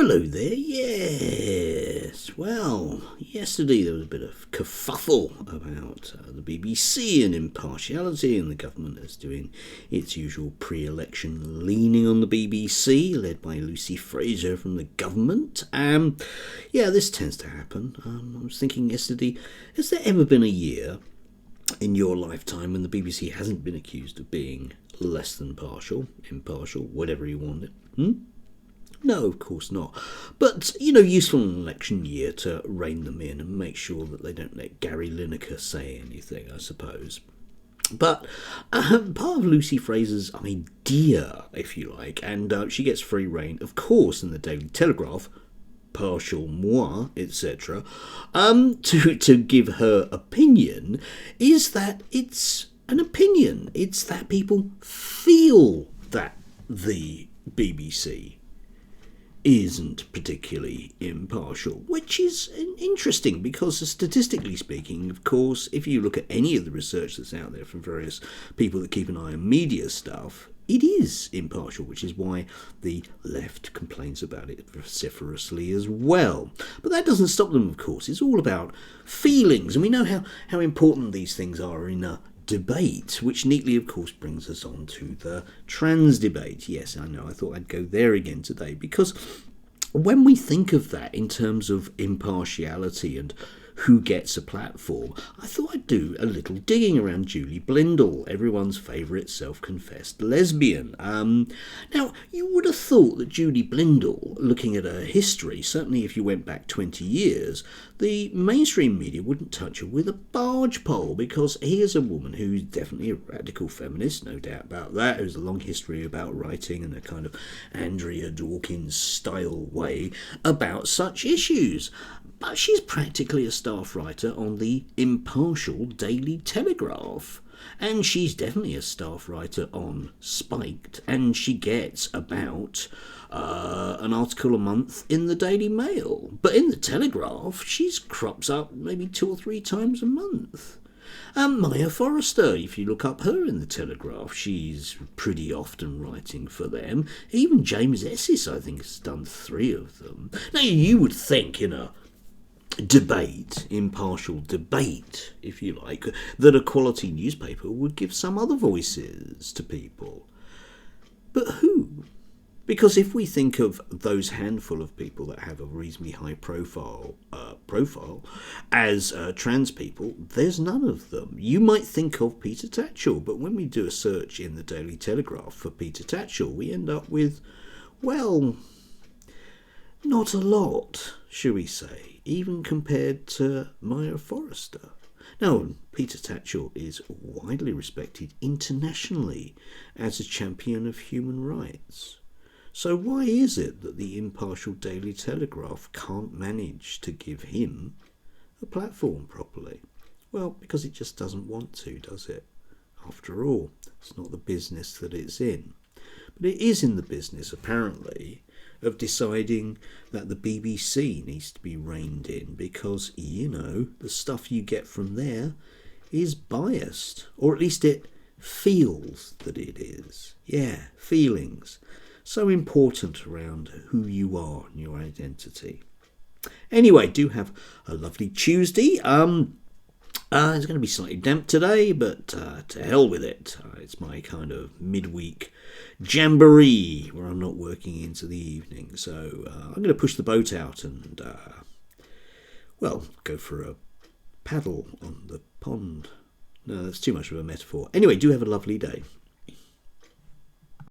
hello there. Yes. Well, yesterday there was a bit of kerfuffle about the BBC and impartiality, and the government is doing its usual pre-election leaning on the BBC, led by Lucy Fraser from the government. This tends to happen. I was thinking yesterday, has there ever been a year in your lifetime when the BBC hasn't been accused of being less than partial, impartial, whatever you want it? No, of course not. But, useful in an election year to rein them in and make sure that they don't let Gary Lineker say anything, I suppose. But part of Lucy Fraser's idea, if you like, and she gets free rein, of course, in the Daily Telegraph, partial moi, etc., to give her opinion, is that it's an opinion. It's that people feel that the BBC isn't particularly impartial, which is interesting because statistically speaking, of course, if you look at any of the research that's out there from various people that keep an eye on media stuff, it is impartial, which is why the left complains about it vociferously as well. But that doesn't stop them, of course. It's all about feelings, and we know how important these things are in a debate, which neatly, of course, brings us on to the trans debate. Yes, I know, I thought I'd go there again today, because when we think of that in terms of impartiality and who gets a platform, I thought I'd do a little digging around Julie Blindell, everyone's favourite self-confessed lesbian. Now, you would have thought that Julie Blindell, looking at her history, certainly if you went back 20 years, the mainstream media wouldn't touch her with a barge pole, because here's a woman who's definitely a radical feminist, no doubt about that, who's a long history about writing in a kind of Andrea Dawkins style way about such issues. But she's practically a staff writer on the impartial Daily Telegraph. And she's definitely a staff writer on Spiked. And she gets about an article a month in the Daily Mail. But in the Telegraph, she crops up maybe 2 or 3 times a month. Maya Forrester, if you look up her in the Telegraph, she's pretty often writing for them. Even James Esses, I think, has done 3 of them. Now, you would think, debate, impartial debate, if you like, that a quality newspaper would give some other voices to people. But who? Because if we think of those handful of people that have a reasonably high profile as trans people, there's none of them. You might think of Peter Tatchell, but when we do a search in the Daily Telegraph for Peter Tatchell, we end up with, well, not a lot, shall we say, even compared to Maya Forrester. Now, Peter Tatchell is widely respected internationally as a champion of human rights. So why is it that the impartial Daily Telegraph can't manage to give him a platform properly? Well, because it just doesn't want to, does it? After all, it's not the business that it's in. But it is in the business, apparently, of deciding that the BBC needs to be reined in because, the stuff you get from there is biased, or at least it feels that it is. Yeah, feelings. So important around who you are and your identity. Anyway, do have a lovely Tuesday. It's going to be slightly damp today, but to hell with it. It's my kind of midweek jamboree where I'm not working into the evening. So I'm going to push the boat out and, go for a paddle on the pond. No, that's too much of a metaphor. Anyway, do have a lovely day.